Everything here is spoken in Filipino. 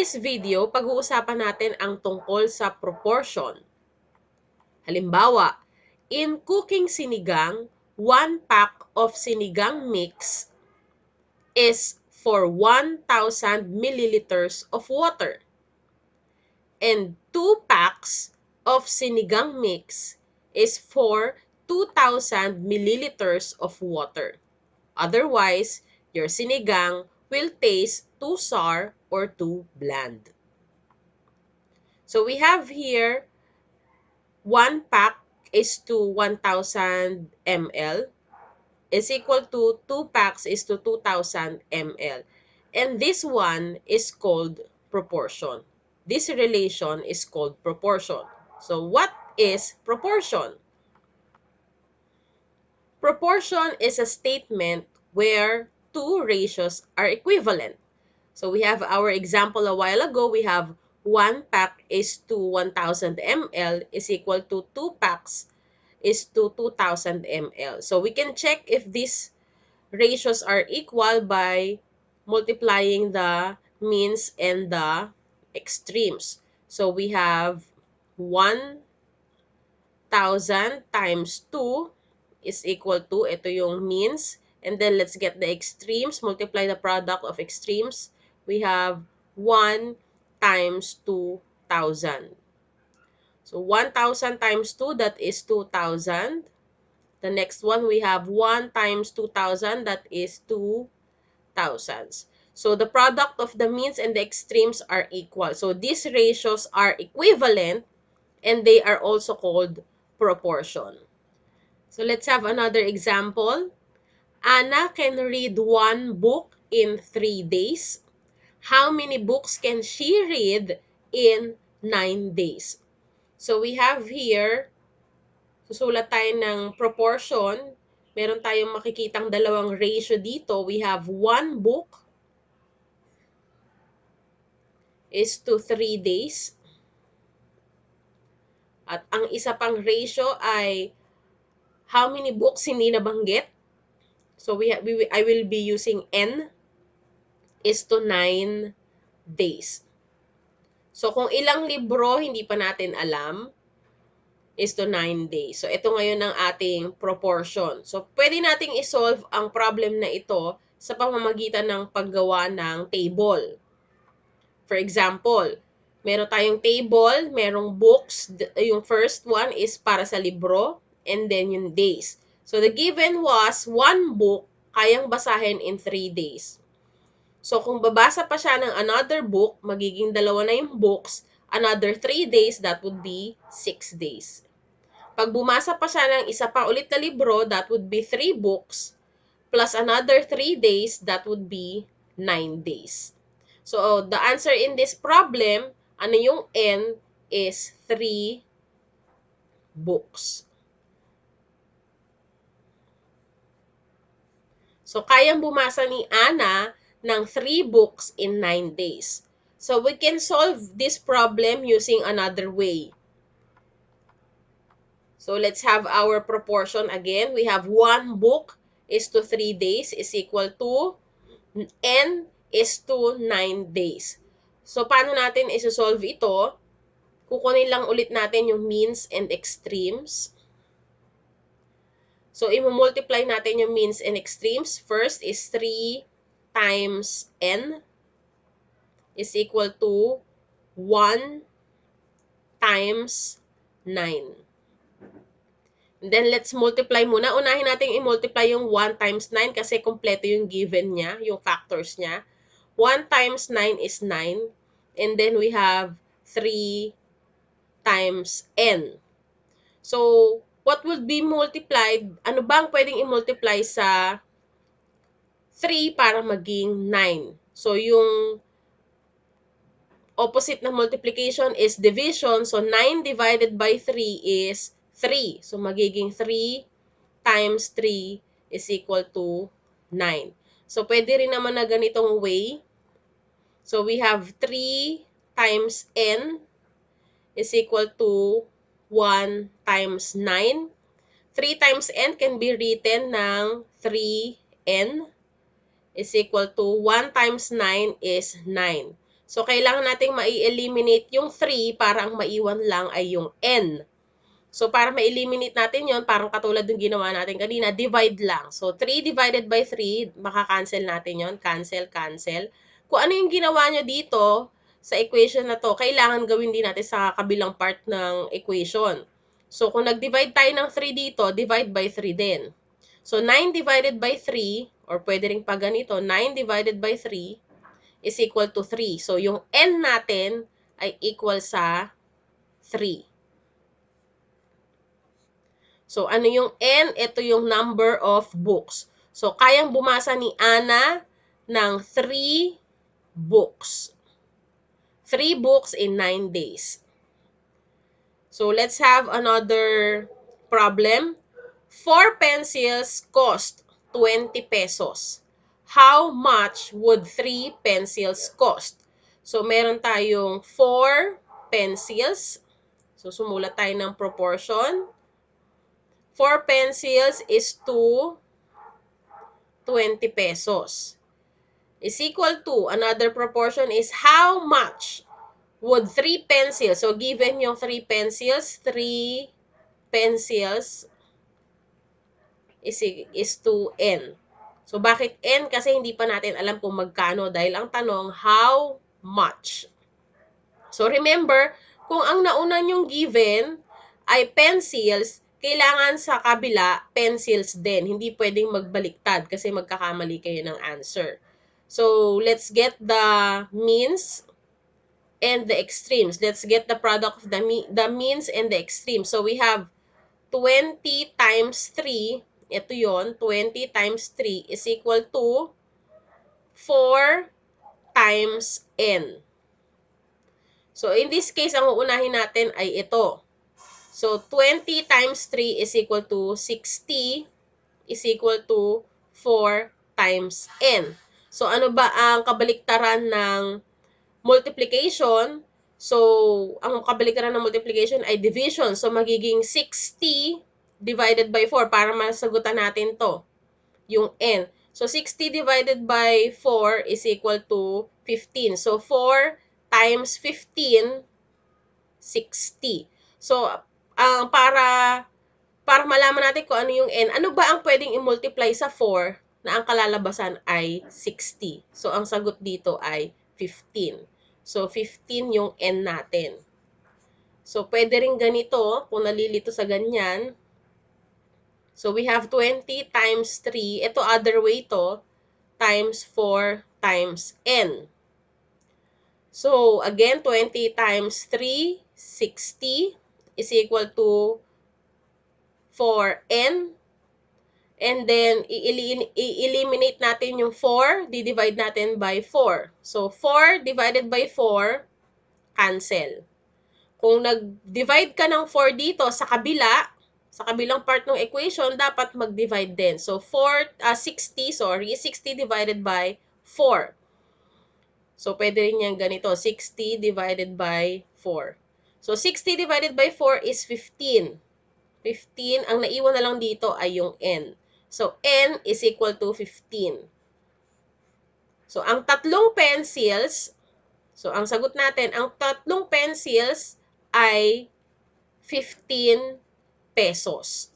this video, pag-uusapan natin ang tungkol sa proportion. Halimbawa, in cooking sinigang, 1 pack of sinigang mix is for 1,000 milliliters of water. And 2 packs of sinigang mix is for 2,000 milliliters of water. Otherwise, your sinigang will taste too sour or too bland. So we have here 1 pack is to 1,000 ml is equal to 2 packs is to 2,000 ml. And this one is called proportion. This relation is called proportion. So what is proportion? Proportion is a statement where two ratios are equivalent. So we have our example a while ago. We have 1 pack is to 1,000 ml is equal to 2 packs is to 2,000 ml. So we can check if these ratios are equal by multiplying the means and the extremes. So we have 1,000 times 2 is equal to, ito yung means. And then let's get the extremes, multiply the product of extremes. We have 1 times 2,000. So 1,000 times 2, that is 2,000. The next one, we have 1 times 2,000, that is 2 thousands. So the product of the means and the extremes are equal. So these ratios are equivalent and they are also called proportion. So let's have another example. Anna can read 1 book in 3 days. How many books can she read in 9 days? So we have here, susulat tayo ng proportion. Meron tayong makikitang dalawang ratio dito. We have 1 book is to 3 days. At ang isa pang ratio ay how many books hindi nabanggit. So I will be using N is to 9 days. So kung ilang libro hindi pa natin alam is to 9 days. So ito ngayon ang ating proportion. So pwede nating isolve ang problem na ito sa pamamagitan ng paggawa ng table. For example, meron tayong table, merong books. Yung first one is para sa libro, and then yung days. So, the given was 1 book, kayang basahin in 3 days. So, kung babasa pa siya ng another book, magiging dalawa na yung books, another 3 days, that would be 6 days. Pag bumasa pa siya ng isa pa ulit na libro, that would be 3 books, plus another 3 days, that would be 9 days. So, the answer in this problem, ano yung N, is 3 books. So, kayang bumasa ni Ana ng 3 books in 9 days. So, we can solve this problem using another way. So, let's have our proportion again. We have 1 book is to 3 days is equal to N is to 9 days. So, paano natin isosolve ito? Kukunin lang ulit natin yung means and extremes. So, i-multiply natin yung means and extremes. First is 3 times N is equal to 1 times 9. And then, let's multiply muna. Unahin natin i-multiply yung 1 times 9 kasi kompleto yung given niya, yung factors niya. 1 times 9 is 9. And then, we have 3 times N. So, what would be multiplied? Ano bang pwedeng i-multiply sa 3 para maging 9? So, yung opposite ng multiplication is division. So, 9 divided by 3 is 3. So, magiging 3 times 3 is equal to 9. So, pwede rin naman na ganitong way. So, we have 3 times N is equal to 1 times 9. 3 times N can be written ng 3N is equal to 1 times 9 is 9. So, kailangan nating mai-eliminate yung 3 para ang maiwan lang ay yung n. So, para ma-eliminate natin yon parang katulad ng ginawa natin kanina, divide lang. So, 3 divided by 3, makakancel natin yon. Cancel, cancel. Kung ano yung ginawa nyo dito sa equation na to, kailangan gawin din natin sa kabilang part ng equation. So, kung nag-divide tayo ng 3 dito, divide by 3 din. So, 9 divided by 3, or pwede rin pa ganito, 9 divided by 3 is equal to 3. So, yung n natin ay equal sa 3. So, ano yung N? Ito yung number of books. So, kayang bumasa ni Ana ng 3 books. 3 books in 9 days. So, let's have another problem. 4 pencils cost 20 pesos. How much would 3 pencils cost? So, meron tayong 4 pencils. So, sumulat tayo ng proportion. 4 pencils is to 20 pesos. Is equal to, another proportion is how much would 3 pencils, so given yung 3 pencils, 3 pencils is to n. So, bakit n? Kasi hindi pa natin alam kung magkano dahil ang tanong, how much? So, remember, kung ang nauna nyong given ay pencils, kailangan sa kabila, pencils din. Hindi pwedeng magbaliktad kasi magkakamali kayo ng answer. So, let's get the means and the extremes. Let's get the product of the means and the extremes. So, we have 20 times 3. Ito yon, 20 times 3 is equal to 4 times n. So, in this case, ang uunahin natin ay ito. So, 20 times 3 is equal to 60 is equal to 4 times n. So, ano ba ang kabaliktaran ng multiplication? So, ang kabaliktaran ng multiplication ay division. So, magiging 60 divided by 4 para masagutan natin to, yung n. So, 60 divided by 4 is equal to 15. So, 4 times 15, 60. So, para malaman natin kung ano yung n, ano ba ang pwedeng i-multiply sa 4 na ang kalalabasan ay 60? So, ang sagot dito ay 15. So, 15 yung n natin. So, pwede rin ganito, kung nalilito sa ganyan. So, we have 20 times 3, ito other way to, times 4 times n. So, again, 20 times 3, 60 is equal to 4n. And then, i-eliminate natin yung 4, di-divide natin by 4. So, 4 divided by 4, cancel. Kung nag-divide ka ng 4 dito sa kabilang part ng equation, dapat mag-divide din. So, 60 divided by 4. So, pwede rin yan ganito, 60 divided by 4. So, 60 divided by 4 is 15. 15, ang naiwan na lang dito ay yung n. So, n is equal to 15. So, ang tatlong pencils, so, ang sagot natin, ang tatlong pencils ay 15 pesos.